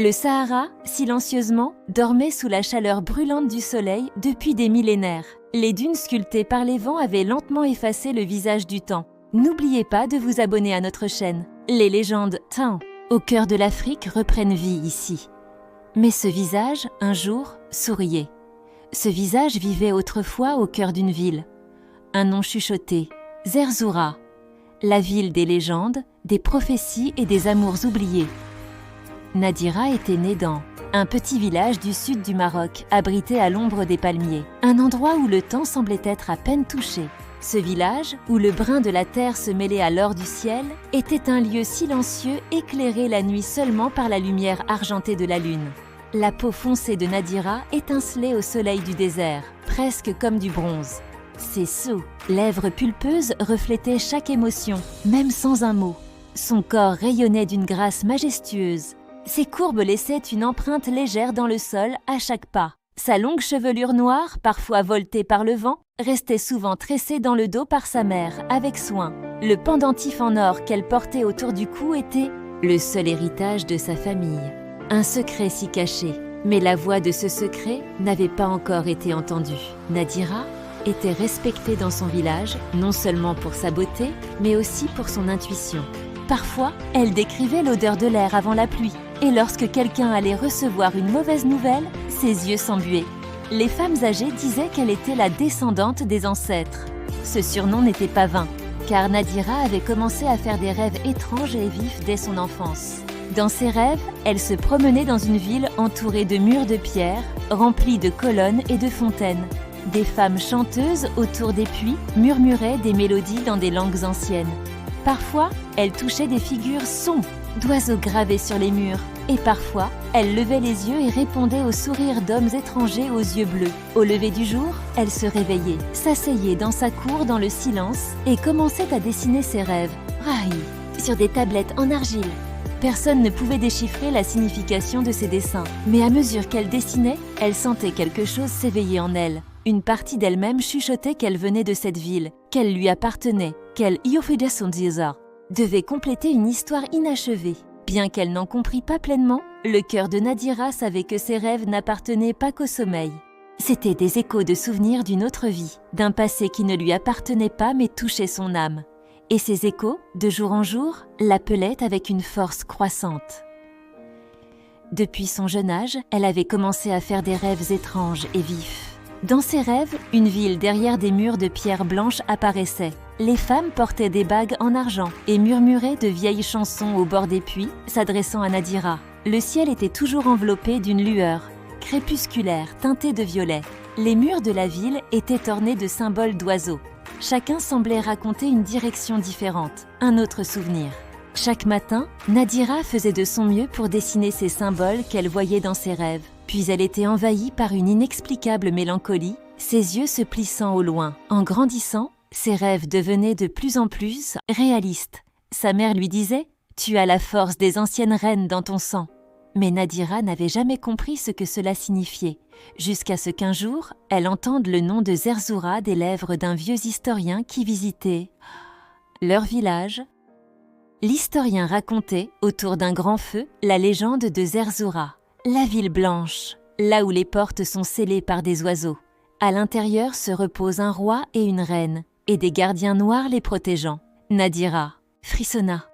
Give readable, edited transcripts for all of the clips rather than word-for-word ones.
Le Sahara, silencieusement, dormait sous la chaleur brûlante du soleil depuis des millénaires. Les dunes sculptées par les vents avaient lentement effacé le visage du temps. N'oubliez pas de vous abonner à notre chaîne. Les légendes Tin, au cœur de l'Afrique, reprennent vie ici. Mais ce visage, un jour, souriait. Ce visage vivait autrefois au cœur d'une ville. Un nom chuchoté, Zerzoura, la ville des légendes, des prophéties et des amours oubliés. Nadira était née dans un petit village du sud du Maroc, abrité à l'ombre des palmiers. Un endroit où le temps semblait être à peine touché. Ce village, où le brun de la terre se mêlait à l'or du ciel, était un lieu silencieux éclairé la nuit seulement par la lumière argentée de la lune. La peau foncée de Nadira étincelait au soleil du désert, presque comme du bronze. Ses seaux, lèvres pulpeuses reflétaient chaque émotion, même sans un mot. Son corps rayonnait d'une grâce majestueuse. Ses courbes laissaient une empreinte légère dans le sol à chaque pas. Sa longue chevelure noire, parfois voltée par le vent, restait souvent tressée dans le dos par sa mère, avec soin. Le pendentif en or qu'elle portait autour du cou était le seul héritage de sa famille. Un secret s'y cachait, mais la voix de ce secret n'avait pas encore été entendue. Nadira était respectée dans son village, non seulement pour sa beauté, mais aussi pour son intuition. Parfois, elle décrivait l'odeur de l'air avant la pluie, et lorsque quelqu'un allait recevoir une mauvaise nouvelle, ses yeux s'embuaient. Les femmes âgées disaient qu'elle était la descendante des ancêtres. Ce surnom n'était pas vain, car Nadira avait commencé à faire des rêves étranges et vifs dès son enfance. Dans ses rêves, elle se promenait dans une ville entourée de murs de pierre, remplis de colonnes et de fontaines. Des femmes chanteuses autour des puits murmuraient des mélodies dans des langues anciennes. Parfois, elle touchait des figures sombres d'oiseaux gravés sur les murs. Et parfois, elle levait les yeux et répondait aux sourires d'hommes étrangers aux yeux bleus. Au lever du jour, elle se réveillait, s'asseyait dans sa cour dans le silence et commençait à dessiner ses rêves, sur des tablettes en argile. Personne ne pouvait déchiffrer la signification de ses dessins, mais à mesure qu'elle dessinait, elle sentait quelque chose s'éveiller en elle. Une partie d'elle-même chuchotait qu'elle venait de cette ville, qu'elle lui appartenait, qu'elle devait compléter une histoire inachevée. Bien qu'elle n'en comprît pas pleinement, le cœur de Nadira savait que ses rêves n'appartenaient pas qu'au sommeil. C'étaient des échos de souvenirs d'une autre vie, d'un passé qui ne lui appartenait pas mais touchait son âme. Et ces échos, de jour en jour, l'appelaient avec une force croissante. Depuis son jeune âge, elle avait commencé à faire des rêves étranges et vifs. Dans ses rêves, une ville derrière des murs de pierre blanche apparaissait. Les femmes portaient des bagues en argent et murmuraient de vieilles chansons au bord des puits, s'adressant à Nadira. Le ciel était toujours enveloppé d'une lueur, crépusculaire, teintée de violet. Les murs de la ville étaient ornés de symboles d'oiseaux. Chacun semblait raconter une direction différente, un autre souvenir. Chaque matin, Nadira faisait de son mieux pour dessiner ces symboles qu'elle voyait dans ses rêves. Puis elle était envahie par une inexplicable mélancolie, ses yeux se plissant au loin. En grandissant, ses rêves devenaient de plus en plus réalistes. Sa mère lui disait « Tu as la force des anciennes reines dans ton sang ». Mais Nadira n'avait jamais compris ce que cela signifiait, jusqu'à ce qu'un jour, elle entende le nom de Zerzoura des lèvres d'un vieux historien qui visitait leur village. L'historien racontait, autour d'un grand feu, la légende de Zerzoura. La ville blanche, là où les portes sont scellées par des oiseaux. À l'intérieur se reposent un roi et une reine, et des gardiens noirs les protégeant. Nadira frissonna.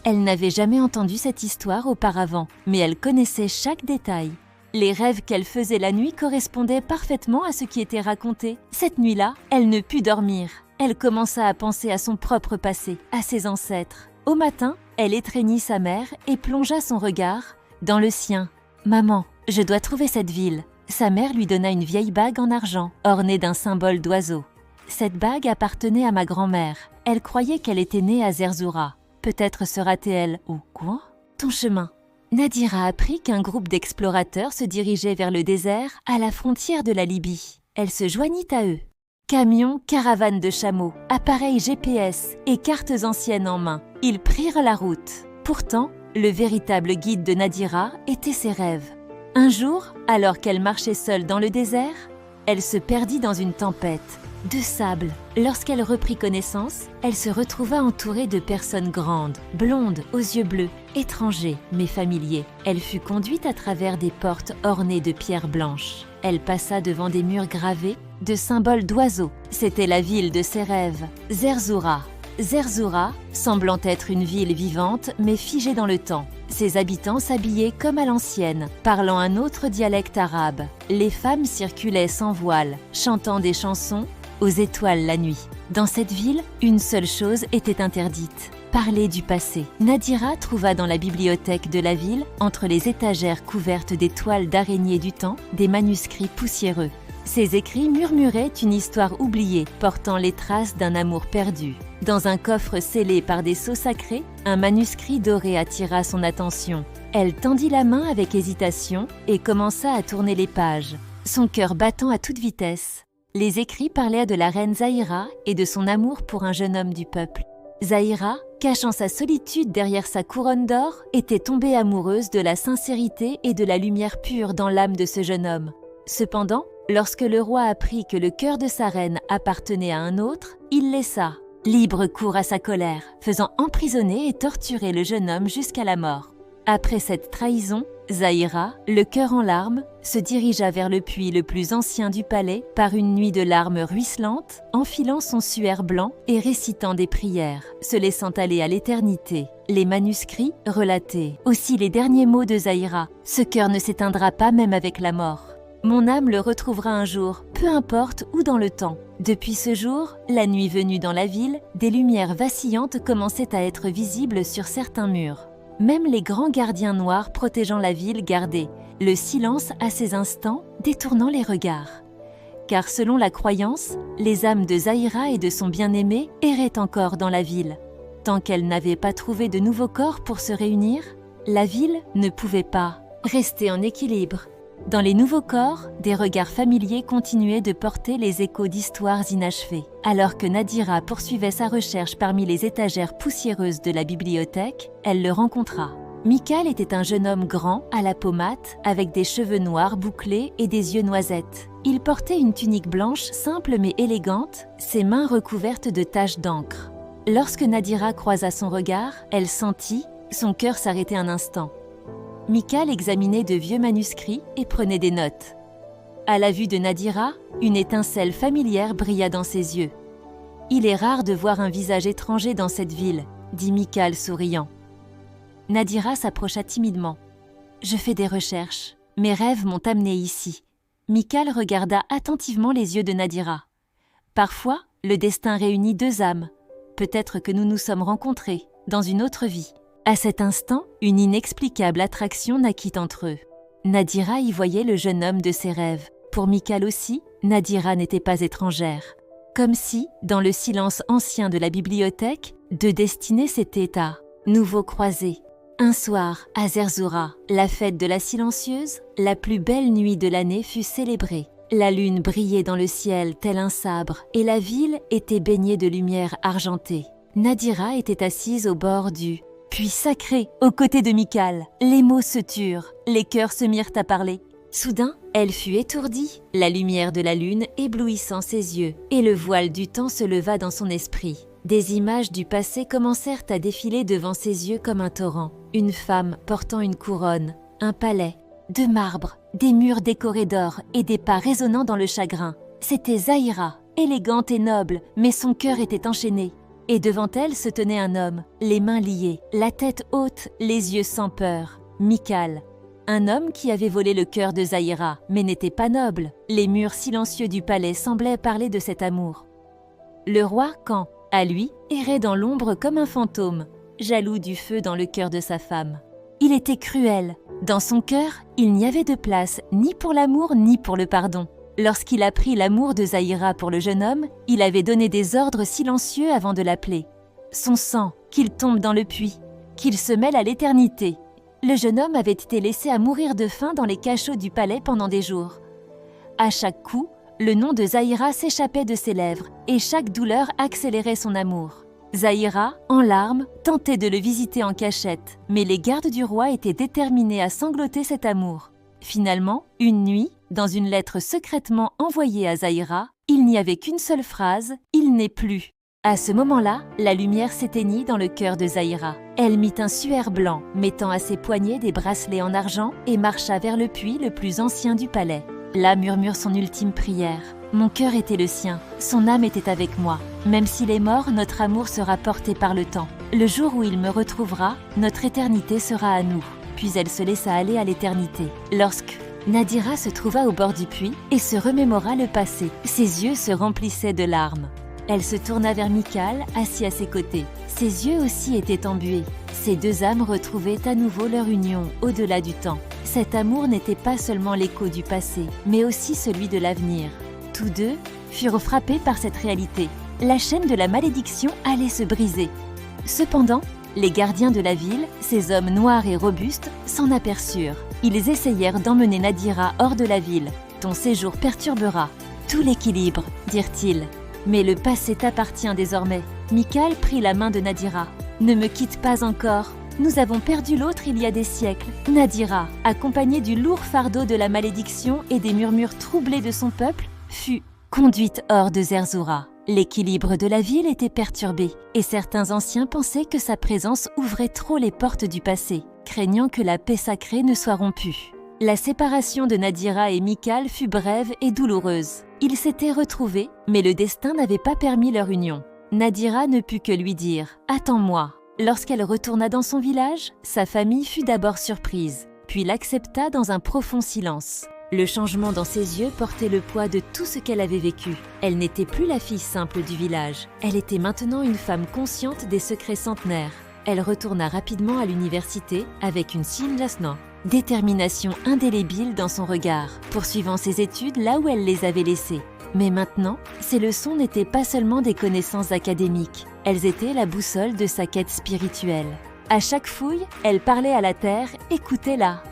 Elle n'avait jamais entendu cette histoire auparavant, mais elle connaissait chaque détail. Les rêves qu'elle faisait la nuit correspondaient parfaitement à ce qui était raconté. Cette nuit-là, elle ne put dormir. Elle commença à penser à son propre passé, à ses ancêtres. Au matin, elle étreignit sa mère et plongea son regard dans le sien. « Maman, je dois trouver cette ville. » Sa mère lui donna une vieille bague en argent, ornée d'un symbole d'oiseau. Cette bague appartenait à ma grand-mère. Elle croyait qu'elle était née à Zerzoura. Peut-être sera-t-elle ou quoi? Ton chemin. Nadira apprit qu'un groupe d'explorateurs se dirigeait vers le désert à la frontière de la Libye. Elle se joignit à eux. Camions, caravanes de chameaux, appareils GPS et cartes anciennes en main. Ils prirent la route. Pourtant, le véritable guide de Nadira était ses rêves. Un jour, alors qu'elle marchait seule dans le désert, elle se perdit dans une tempête. de sable. Lorsqu'elle reprit connaissance, elle se retrouva entourée de personnes grandes, blondes, aux yeux bleus, étrangers mais familiers. Elle fut conduite à travers des portes ornées de pierres blanches. Elle passa devant des murs gravés de symboles d'oiseaux. C'était la ville de ses rêves, Zerzura. Zerzura, semblant être une ville vivante mais figée dans le temps. Ses habitants s'habillaient comme à l'ancienne, parlant un autre dialecte arabe. Les femmes circulaient sans voile, chantant des chansons aux étoiles la nuit. Dans cette ville, une seule chose était interdite: parler du passé. Nadira trouva dans la bibliothèque de la ville, entre les étagères couvertes des toiles d'araignées du temps, des manuscrits poussiéreux. Ces écrits murmuraient une histoire oubliée, portant les traces d'un amour perdu. Dans un coffre scellé par des sceaux sacrés, un manuscrit doré attira son attention. Elle tendit la main avec hésitation et commença à tourner les pages, son cœur battant à toute vitesse. Les écrits parlaient de la reine Zahira et de son amour pour un jeune homme du peuple. Zahira, cachant sa solitude derrière sa couronne d'or, était tombée amoureuse de la sincérité et de la lumière pure dans l'âme de ce jeune homme. Cependant, lorsque le roi apprit que le cœur de sa reine appartenait à un autre, il laissa libre cours à sa colère, faisant emprisonner et torturer le jeune homme jusqu'à la mort. Après cette trahison, Zahira, le cœur en larmes, se dirigea vers le puits le plus ancien du palais par une nuit de larmes ruisselantes, enfilant son suaire blanc et récitant des prières, se laissant aller à l'éternité. Les manuscrits relataient aussi les derniers mots de Zahira: « Ce cœur ne s'éteindra pas même avec la mort. Mon âme le retrouvera un jour, peu importe où dans le temps. » Depuis ce jour, la nuit venue dans la ville, des lumières vacillantes commençaient à être visibles sur certains murs. Même les grands gardiens noirs protégeant la ville gardaient le silence à ces instants, détournant les regards. Car selon la croyance, les âmes de Zahira et de son bien-aimé erraient encore dans la ville. Tant qu'elle n'avait pas trouvé de nouveaux corps pour se réunir, la ville ne pouvait pas rester en équilibre. Dans les nouveaux corps, des regards familiers continuaient de porter les échos d'histoires inachevées. Alors que Nadira poursuivait sa recherche parmi les étagères poussiéreuses de la bibliothèque, elle le rencontra. Michael était un jeune homme grand, à la peau mate, avec des cheveux noirs bouclés et des yeux noisettes. Il portait une tunique blanche simple mais élégante, ses mains recouvertes de taches d'encre. Lorsque Nadira croisa son regard, elle sentit son cœur s'arrêter un instant. Michael examinait de vieux manuscrits et prenait des notes. À la vue de Nadira, une étincelle familière brilla dans ses yeux. « Il est rare de voir un visage étranger dans cette ville, » dit Michael souriant. Nadira s'approcha timidement. « Je fais des recherches. Mes rêves m'ont amené ici. » Michael regarda attentivement les yeux de Nadira. « Parfois, le destin réunit deux âmes. Peut-être que nous nous sommes rencontrés dans une autre vie. » À cet instant, une inexplicable attraction naquit entre eux. Nadira y voyait le jeune homme de ses rêves. Pour Michael aussi, Nadira n'était pas étrangère. Comme si, dans le silence ancien de la bibliothèque, deux destinées s'étaient à nouveau croisées. Un soir, à Zerzura, la fête de la silencieuse, la plus belle nuit de l'année fut célébrée. La lune brillait dans le ciel tel un sabre et la ville était baignée de lumière argentée. Nadira était assise au bord du puits sacré, aux côtés de Michael. Les mots se turent, les cœurs se mirent à parler. Soudain, elle fut étourdie, la lumière de la lune éblouissant ses yeux, et le voile du temps se leva dans son esprit. Des images du passé commencèrent à défiler devant ses yeux comme un torrent. Une femme portant une couronne, un palais, de marbre, des murs décorés d'or et des pas résonnant dans le chagrin. C'était Zahira, élégante et noble, mais son cœur était enchaîné. Et devant elle se tenait un homme, les mains liées, la tête haute, les yeux sans peur. Michael. Un homme qui avait volé le cœur de Zahira, mais n'était pas noble. Les murs silencieux du palais semblaient parler de cet amour. Le roi, Kan, à lui, errait dans l'ombre comme un fantôme, jaloux du feu dans le cœur de sa femme. Il était cruel. Dans son cœur, il n'y avait de place ni pour l'amour ni pour le pardon. Lorsqu'il apprit l'amour de Zahira pour le jeune homme, il avait donné des ordres silencieux avant de l'appeler. Son sang, qu'il tombe dans le puits, qu'il se mêle à l'éternité. Le jeune homme avait été laissé à mourir de faim dans les cachots du palais pendant des jours. À chaque coup, le nom de Zahira s'échappait de ses lèvres et chaque douleur accélérait son amour. Zahira, en larmes, tentait de le visiter en cachette, mais les gardes du roi étaient déterminés à sangloter cet amour. Finalement, une nuit, Dans une lettre secrètement envoyée à Zahira, il n'y avait qu'une seule phrase « Il n'est plus ». À ce moment-là, la lumière s'éteignit dans le cœur de Zahira. Elle mit un suaire blanc, mettant à ses poignets des bracelets en argent et marcha vers le puits le plus ancien du palais. Là murmure son ultime prière. Mon cœur était le sien, son âme était avec moi. Même s'il est mort, notre amour sera porté par le temps. Le jour où il me retrouvera, notre éternité sera à nous. Puis elle se laissa aller à l'éternité. Lorsque Nadira se trouva au bord du puits et se remémora le passé, ses yeux se remplissaient de larmes. Elle se tourna vers Mikhal, assis à ses côtés. Ses yeux aussi étaient embués. Ces deux âmes retrouvaient à nouveau leur union au-delà du temps. Cet amour n'était pas seulement l'écho du passé, mais aussi celui de l'avenir. Tous deux furent frappés par cette réalité. La chaîne de la malédiction allait se briser. Cependant, les gardiens de la ville, ces hommes noirs et robustes, s'en aperçurent. Ils essayèrent d'emmener Nadira hors de la ville. « Ton séjour perturbera tout l'équilibre », dirent-ils. Mais le passé t'appartient désormais. Mikhal prit la main de Nadira. « Ne me quitte pas encore. Nous avons perdu l'autre il y a des siècles. » Nadira, accompagnée du lourd fardeau de la malédiction et des murmures troublés de son peuple, fut conduite hors de Zerzura. L'équilibre de la ville était perturbé et certains anciens pensaient que sa présence ouvrait trop les portes du passé, craignant que la paix sacrée ne soit rompue. La séparation de Nadira et Mikhal fut brève et douloureuse. Ils s'étaient retrouvés, mais le destin n'avait pas permis leur union. Nadira ne put que lui dire « Attends-moi ». Lorsqu'elle retourna dans son village, sa famille fut d'abord surprise, puis l'accepta dans un profond silence. Le changement dans ses yeux portait le poids de tout ce qu'elle avait vécu. Elle n'était plus la fille simple du village. Elle était maintenant une femme consciente des secrets centenaires. Elle retourna rapidement à l'université avec une Sinlasna, détermination indélébile dans son regard, poursuivant ses études là où elle les avait laissées. Mais maintenant, ces leçons n'étaient pas seulement des connaissances académiques, elles étaient la boussole de sa quête spirituelle. À chaque fouille, elle parlait à la terre, écoutez-la.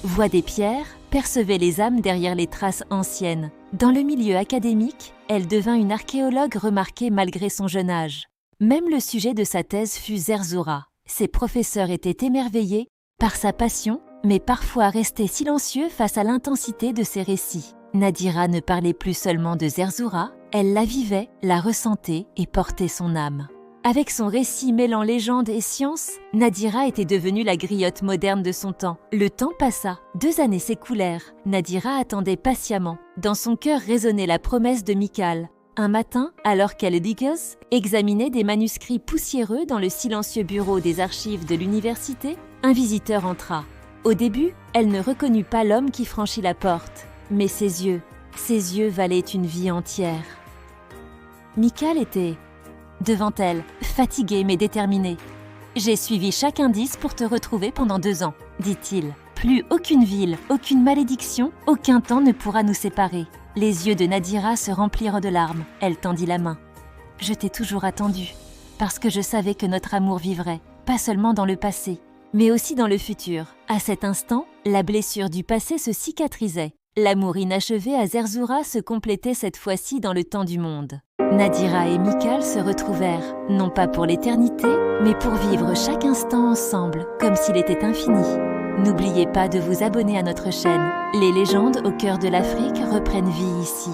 Voix des pierres, percevait les âmes derrière les traces anciennes. Dans le milieu académique, elle devint une archéologue remarquée malgré son jeune âge. Même le sujet de sa thèse fut Zerzura. Ses professeurs étaient émerveillés par sa passion, mais parfois restés silencieux face à l'intensité de ses récits. Nadira ne parlait plus seulement de Zerzura, elle la vivait, la ressentait et portait son âme. Avec son récit mêlant légende et science, Nadira était devenue la griotte moderne de son temps. Le temps passa, 2 années s'écoulèrent. Nadira attendait patiemment. Dans son cœur résonnait la promesse de Mikhal. Un matin, alors qu'elle examinait des manuscrits poussiéreux dans le silencieux bureau des archives de l'université, un visiteur entra. Au début, elle ne reconnut pas l'homme qui franchit la porte. Mais ses yeux valaient une vie entière. Mikhal était devant elle, fatigué mais déterminé. « J'ai suivi chaque indice pour te retrouver pendant 2 ans, dit-il. Plus aucune ville, aucune malédiction, aucun temps ne pourra nous séparer. » Les yeux de Nadira se remplirent de larmes. Elle tendit la main. « Je t'ai toujours attendu, parce que je savais que notre amour vivrait, pas seulement dans le passé, mais aussi dans le futur. » À cet instant, la blessure du passé se cicatrisait. L'amour inachevé à Zerzura se complétait cette fois-ci dans le temps du monde. Nadira et Mikhal se retrouvèrent, non pas pour l'éternité, mais pour vivre chaque instant ensemble, comme s'il était infini. N'oubliez pas de vous abonner à notre chaîne. Les légendes au cœur de l'Afrique reprennent vie ici.